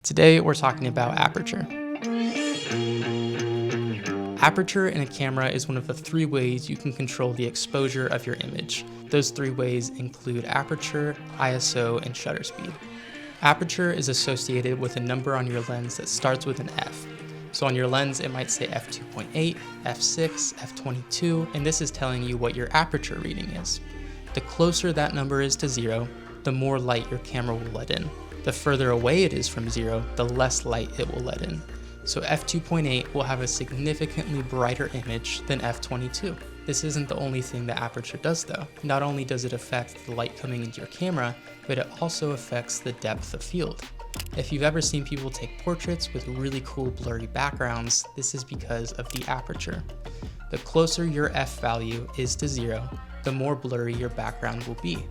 Today we're talking about aperture. Aperture in a camera is one of the three ways you can control the exposure of your image. Those three ways include aperture, ISO, and shutter speed. Aperture is associated with a number on your lens that starts with an F. So on your lens it might say f2.8, f6, f22, and this is telling you what your aperture reading is. The closer that number is to 0, the more light your camera will let in. The further away it is from 0, the less light it will let in. So f2.8 will have a significantly brighter image than f22. This isn't the only thing that aperture does though. Not only does it affect the light coming into your camera, but it also affects the depth of field. If you've ever seen people take portraits with really cool blurry backgrounds, this is because of the aperture. The closer your f value is to 0, the more blurry your background will be.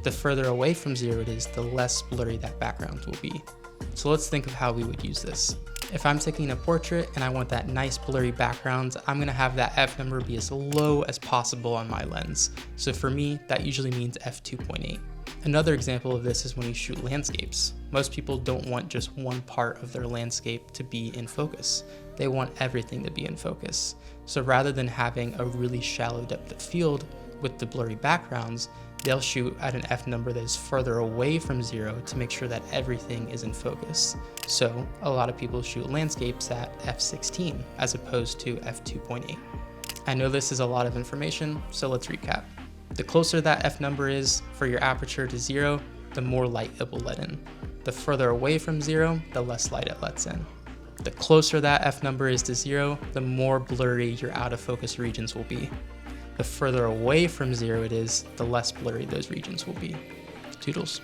The further away from 0 it is, the less blurry that background will be. So let's think of how we would use this. If I'm taking a portrait and I want that nice blurry background, I'm going to have that f number be as low as possible on my lens. So for me, that usually means f2.8. Another example of this is when you shoot landscapes. Most people don't want just one part of their landscape to be in focus. They want everything to be in focus. So rather than having a really shallow depth of field with the blurry backgrounds, they'll shoot at an f number that is further away from 0 to make sure that everything is in focus. So a lot of people shoot landscapes at f16 as opposed to f2.8. I know this is a lot of information, so let's recap. The closer that f number is for your aperture to 0, the more light it will let in. The further away from 0, the less light it lets in. The closer that f number is to 0, the more blurry your out of focus regions will be. The further away from 0 it is, the less blurry those regions will be. Toodles.